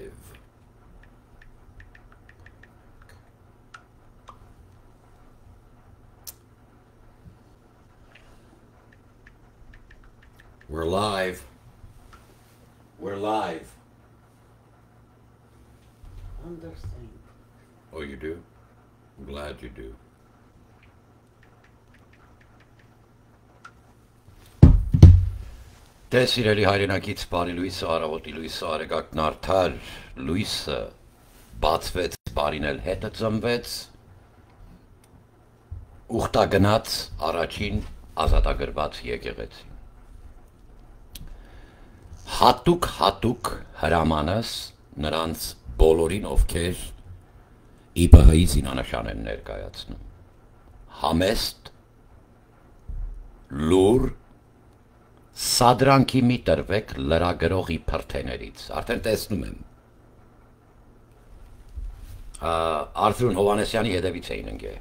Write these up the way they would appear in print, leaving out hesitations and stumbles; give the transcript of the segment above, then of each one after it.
live. We're live. We're live. Understand. Oh, you do? I'm glad you do. Դες իրելի հայրենակից բարի լույսը, առավոտի լույսը, արեգակն արդար, լույսը բացվեց, բարին էլ հետը ծնվեց, ուխտագնաց առաջին ազատագրված եկեղեցի։ Հատուկ հրամանս նրանց բոլորին ովքեր ԻՊՀ-ի զինանշան են ներկայացնում։ Համեստ, լուր, Սադրանքի մի տրվեք լրագրողի փրթեներից, արդեն տեսնում եմ։ Արծրուն Հովանեսյանի հետևից էին ընկել։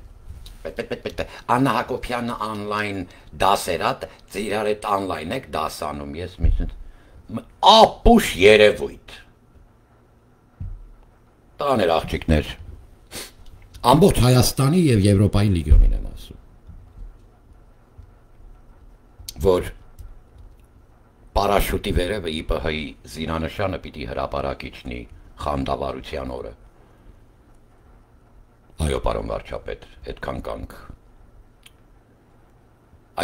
Աննա Հակոբյանը online դասերատ, իրար հետ online եք դասանում, ես ապուշ երևույթ։ Տաներ աղջիկներ, ամբողջ Հայաստանի և Եվրոպայի լիգիոնին եմ ասում, որ Պարաշուտի վերևը ԻՊՀ-ի զինանշանը պիտի հրապարակիչնի խանդավառության օրը։ Այո, պարոն վարչապետ, այդքան կանք։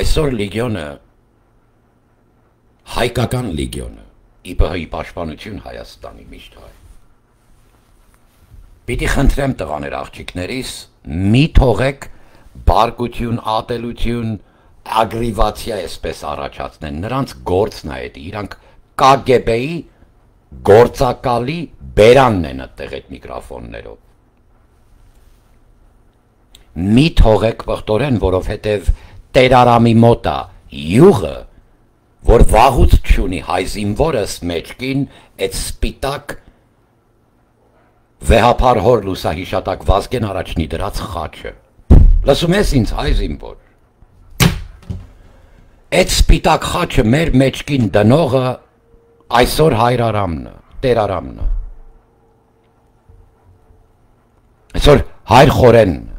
Այսօր լիգիոնը, հայկական լիգիոնը, ԻՊՀ-ի պաշտպանություն Հայաստանի միշտ հայ։ Պիտի խնդրեմ տղաներ աղջիկներիս, մի թողեք բարկություն, ատելություն, ագրիվացիա այսպես առաջացնեն, նրանց գործն է էդի, իրանք կագեբեի գործակալի բերանն են այդտեղ այդ միկրոֆոններով։ Մի թողեք պղտորեն, որովհետև տերարամի մոտա յուղը, որ վաղուց չունի հայ զինվորս մեջքին այդ սպիտակ վեհապար հոր լուսահիշատակ Վազգեն առաջնի դրած խաչը։ Լսում ես ինձ հայ զինվոր։ Այդ սպիտակ խաչը մեր մեջքին դնողը այսօր հայրարամն է, տերարամն է։ Այսօր հայր խորենն է։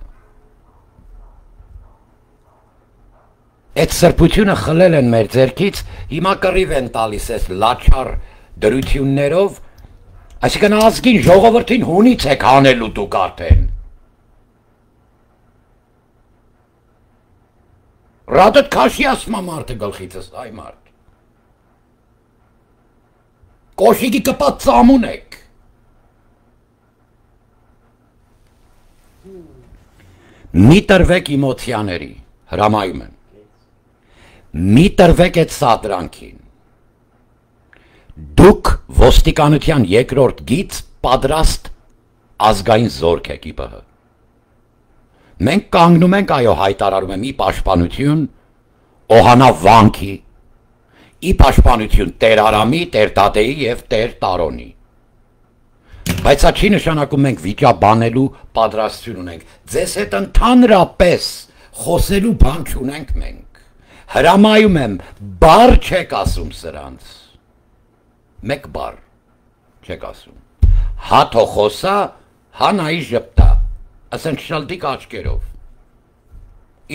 Այդ սրբությունը խլել են մեր ձեռքից, հիմա կռիվ են տալիս այս լաչար դրություններով, այսինքն ազգին ժողովրդին հունից եք հանելու դուք արդեն։ Ռադդ քաշի ասմա մարդը գլխիցս, այ մարդ։ Կոշիկի կպատ ծամուն եք։ Մի տրվեք իմոցիաների, հրամայում եմ։ Մի տրվեք այդ սադրանքին։ Դուք ոստիկանության երկրորդ գիծ պատրաստ ազգային զորք եք ԻՊՀ։ Մենք կանգնում ենք, այո, հայտարարում եմ, ի պաշտպանություն Օհանա վանքի, ի պաշտպանություն Տեր Արամի, Տեր Դադեի և Տեր Տարոնի։ Բայց սա չի նշանակում մենք վիճաբանելու պատրաստություն ունենք։ Ձեզ հետ ընդհանրապես խոսելու բան չունենք մենք։ Հրամայում եմ, բառ չեք ասում սրանց։ Մեկ բառ չեք ասում։ Հա թո խոսա, հա նայի ժպտա։ Ասեն շլդիկ աչկերով։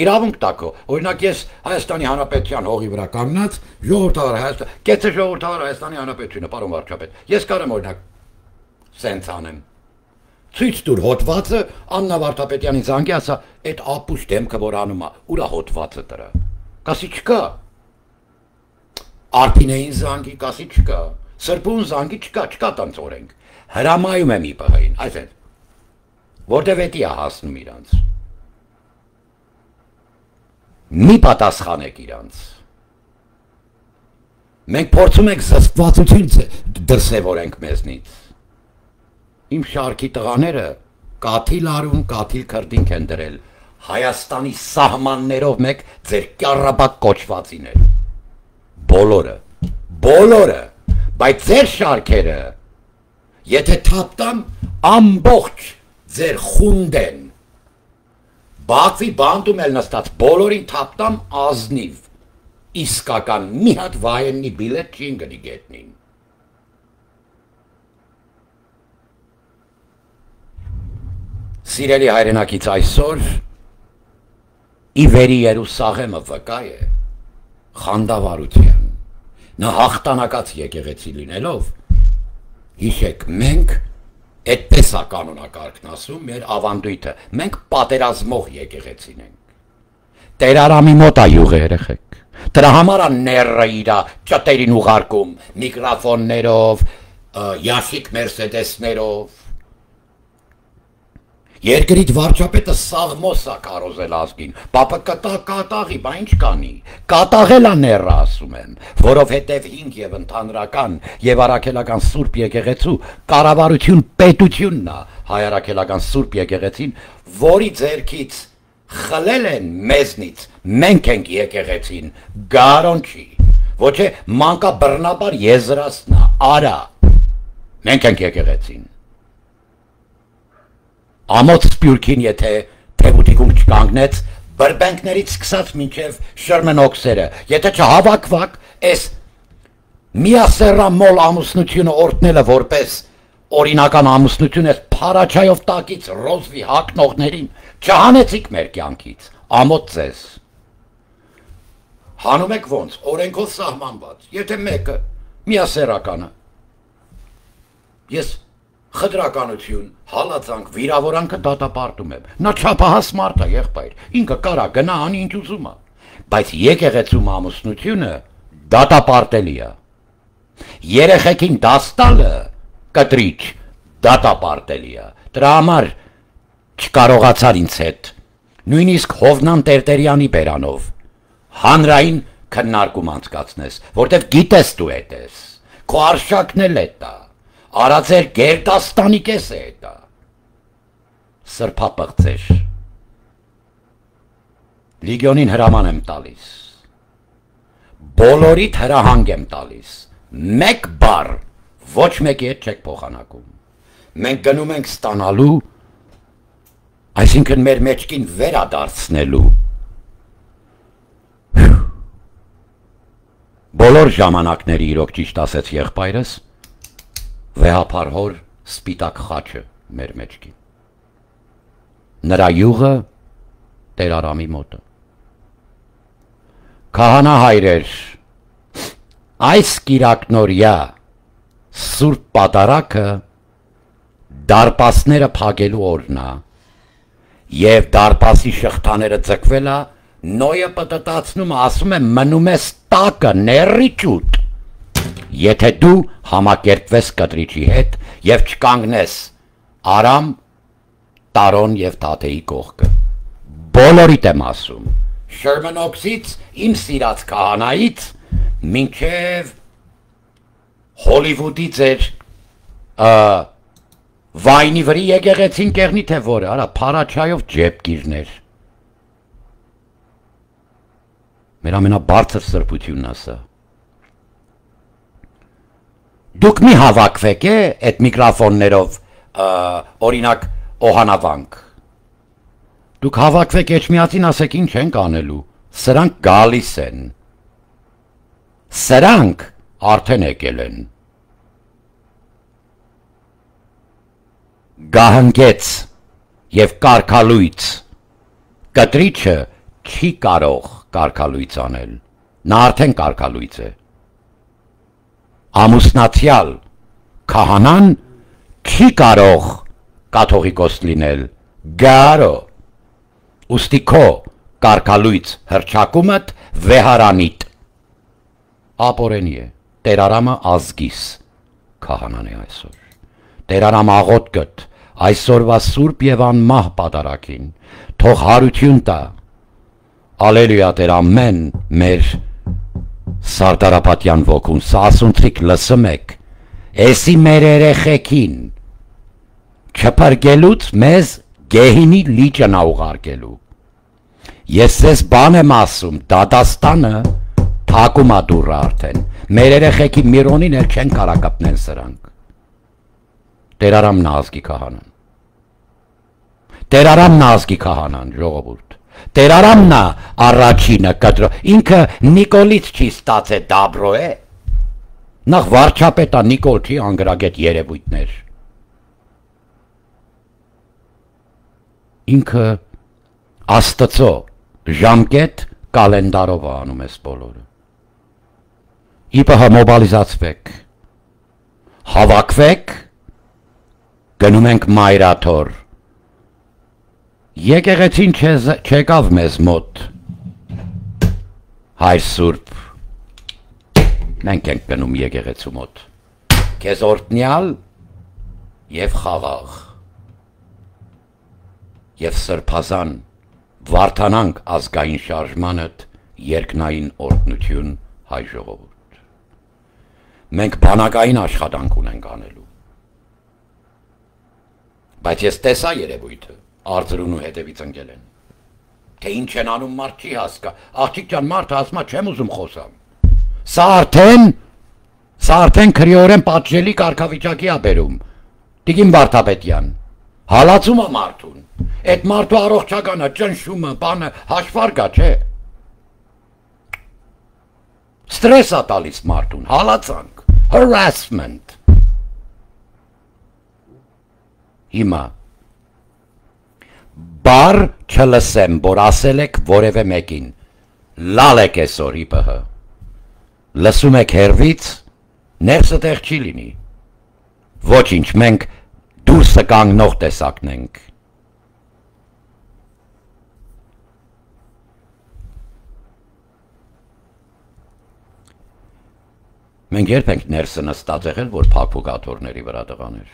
Իրավունք տակո, օրինակ ես Հայաստանի Հանրապետության հողի վրա կանգնած, ժողովրդավար Հայաստան, կեցը ժողովրդավար Հայաստանի Հանրապետությունը, պարոն վարչապետ, ես կարեմ օրինակ սենց անեմ։ Ցույց տուր հոդվածը, Աննա Վարդապետյանի զանգի ասա, այդ ապուշ դեմքը որ անում է, ուրա հոդվածը դրա։ Կասի չկա։ Արփինեին զանգի, կասի չկա։ Սրբուն զանգի չկա տանց օրենք։ Հրամայում եմ ԻՊՀ-ին, այսեն։ Որտև էտի է հասնում իրանց։ Մի պատասխանեք իրանց։ Մենք փորձում ենք զսպվածություն դրսևորենք մեզնից։ Իմ շարքի տղաները կաթիլ արում, կաթիլ քրդինք են դրել, Հայաստանի սահմաններով մեկ ձեր կառաբակ կոչվածիներ։ Բոլորը, բայց ձեր շարքերը, եթե թափտամ, ամբողջ ձեր խունդ են, Բաքվի բանդում էլ նստած, բոլորին թափտամ ազնիվ, իսկական մի հատ վայեննի բիլետ չի ընգնի գետնին։ Սիրելի հայրենակից այսօր ի վերի Երուսաղեմը վկա է խանդավառության, նա հաղթանակած եկեղեցի լինելով, հիշեք, մենք այդպես է կանոնակարգն ասում, մեր ավանդույթը, մենք պատերազմող եկեղեցին ենք, Տեր Արամի մոտ է յուղ երեխեք, դրա համար է ները իրա ճտերին ուղարկում, միկրոֆոններով, յաշիկ մերսեդեսներով, Երկրիդ վարչապետը Սաղմոս է կարոզել ազգին, պապը կատաղի, բա ինչ կանի, կատաղել է ները ասում եմ, որովհետև հինգ և ընդհանրական և առաքելական սուրբ եկեղեցու կառավարություն պետությունն է հայ առաքելական սուրբ եկեղեցին, որի ձեռքից խլել են մեզնից, մենք ենք եկեղեցին, գարոն չի, ոչ է մանկաբռնաբար եզրացնա, արա, մենք ենք եկեղեցին, Ամոց սպյուրքին եթե թևուտիկում չկանգնեց, բրբենքներից սկսած մինչև շրմնոքսերը, եթե չհավաքվակ, այս միասեռամոլ ամուսնությունը օրտնելը որպես օրինական ամուսնություն է փարաչայով տակից ռոզվի հակնողներին, չհանեցիք մեր կյանքից, ամոց ձեզ։ Հանում եք ոնց, օրենքով սահմանված, եթե մեկը միասեռականը, ես խտրականություն, հալածանք, վիրավորանքը դատապարտում եմ, նա չափահաս մարդ է եղբայր, ինքը կարա գնա անի ինչ ուզում է, բայց եկեղեցում ամուսնությունը դատապարտելի է, երեխեքին դաս տալը կտրիչ դատապարտելի է, դրա համար չկարողացար ինձ հետ, նույնիսկ Հովնան Տերտերյանի բերանով, հանրային քննարկում անցկացնես, որտև գիտես դու էդ ես, քո արշակն էլ է դա, Արածեր գերդաստանի կես է դա, սրպապղծեր, լիգյոնին հրաման եմ տալիս, բոլորիդ հրահանգ եմ տալիս, մեկ բար, ոչ մեկի հետ չեք փոխանակում, մենք գնում ենք ստանալու, այսինքն մեր մեջքին վերադարձնելու, բոլոր ժամանակների իրոք ճիշտ ասեց եղբայրս, Վեհապար հոր սպիտակ խաչը մեր մեջքին, նրա յուղը Տեր Արամի մոտը, Քահանա հայրեր, այս կիրակնորյա սուրբ պատարագը դարպասները փակելու օրն է, և դարպասի շղթաները ձգվել է, նոյը պտտացնում ասում է մնում ես տակը ներրի ճուտ, Եթե դու համակերպվես կտրիչի հետ և չկանգնես Արամ, Տարոն և Թաթեի կողքը, բոլորիդ եմ ասում, Շրմնոքսից, իմ սիրած քահանայից, մինչև Հոլիվուդի ձեր վայնի վրի եկեղեցին կեղնի թե որը, արա փարաչայով ջեպկիրներ, մեր ամենաբարձր սրբությունն ասա, Դուք մի հավաքվեք է այդ միկրոֆոններով, օրինակ օհանավանք, դուք հավաքվեք էջմիածին ասեք ինչ ենք անելու, սրանք գալիս են, սրանք արդեն եկել են, գահնգեց և կարգալույց, կտրիչը չի կարող կարգալույց անել, նա արդեն կարգալույց է, Ամուսնացյալ քահանան չի կարող կաթողիկոս լինել, գարո, ուստի քո կարգալույց հռչակումդ վեհարանիտ, ապորենի է, Տեր Արամը ազգիս քահանան է այսօր, Տեր Արամ աղոտքդ այսօրվա սուրբ և անմահ պատարագին, թող հարություն տա, ալելույա Տեր ամեն մեր Սարդարապատյան ոգուն, սասունցրիք լսում եք, էսի մեր երեխեքին, չփրկելուց մեզ գեհինի լիճն ա ուղարկելու, ես ձեզ բան եմ ասում, դատաստանը թակում ա դուռը արդեն, մեր երեխեքի Միրոնին էլ չեն կարա կպնեն սրանք, Տեր Արամն ազգի քահանան, Տեր Արամն ազգի քահանան, ժողովուրդ, Տեր Արամն առաջինը կտրո, ինքը Նիկոլից չի ստացե դաբրո է, նախ վարչապետա Նիկոլ չի անգրագետ երևույթներ, ինքը Աստծո ժամկետ կալենդարով անում ես բոլորը։ ԻՊՀ մոբիլիզացվեք, հավաքվեք, գնում ենք մայրաթոր։ Եկեղեցին չեկավ մեզ մոտ, Հայր Սուրբ, մենք ենք գնում եկեղեցու մոտ, քեզ օրհնյալ եւ խաղաղ եւ սրբազան վարդանանք ազգային շարժմանդ երկնային օրհնություն հայ ժողովուրդ։ Մենք բանակային աշխատանք ունենք անելու։ Բայց ես տեսա երևույթը, արձրունու հետևից ընկել են։ Թե ինչ են անում մարդ չի հասկա, աղջիկ ջան մարդը ասում է չեմ ուզում խոսամ։ Սա արդեն քրեորեն պատժելի կարգավիճակի է բերում։ Տիկին Վարդապետյան, հալածում է մարդուն։ Այդ մարդու առողջականը, ճնշումը, բանը հաշվարկա չէ։ Ստրես է տալիս մարդուն, հալածանք, harassment։ Հիմա բար չլսեմ, որ ասել եք որևէ մեկին, լալ եք այսօր ԻՊՀ, լսում եք հեռվից, ներսը տեղ չի լինի, ոչինչ, մենք դուրսը կանգնող տեսակն ենք։ Մենք երբ ենք ներսը նստած եղել, որ փակփուկաթոռների վրա տղաներ։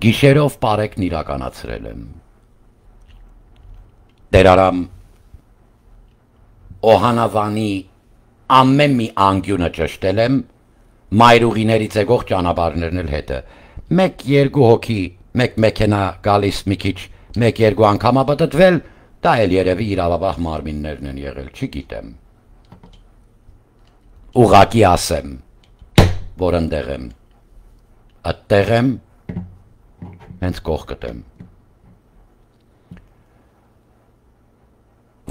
Գիշերով պարեկն իրականացրել եմ։ Տերարամ Օհանավանի ամեն մի անկյունը ճշտել եմ, մայրուղիներից եկող ճանապարհներն էլ հետը։ Մեկ-երկու հոգի, մեկ մեքենա գալիս մի քիչ, մեկ-երկու անգամ ապտտվել, դա էլ երևի իրավաբախ մարմիններն են եղել, չգիտեմ։ Ուղղակի ասեմ, որ ընդեղ եմ, այդտեղ եմ, հենց կողքդ եմ։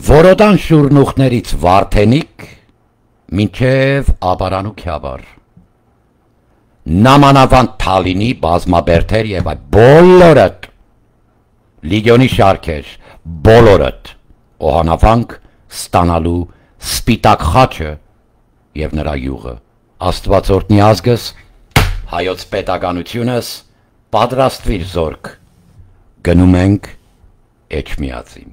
Որոդան շուրնուխներից Վարդենիկ, մինչև Աբարան ու Քյավառ, Նամանավանդ Թալինի բազմաբերդեր եւ այ բոլորդ, լիգիոնի շարքեր, բոլորդ, Օհանավանք ստանալու սպիտակ խաչը եւ նրա յուղը, Աստված օրհնի ազգս, հայոց պետականությունս, պատրաստվիր զորք, գնում ենք Էջմիածին։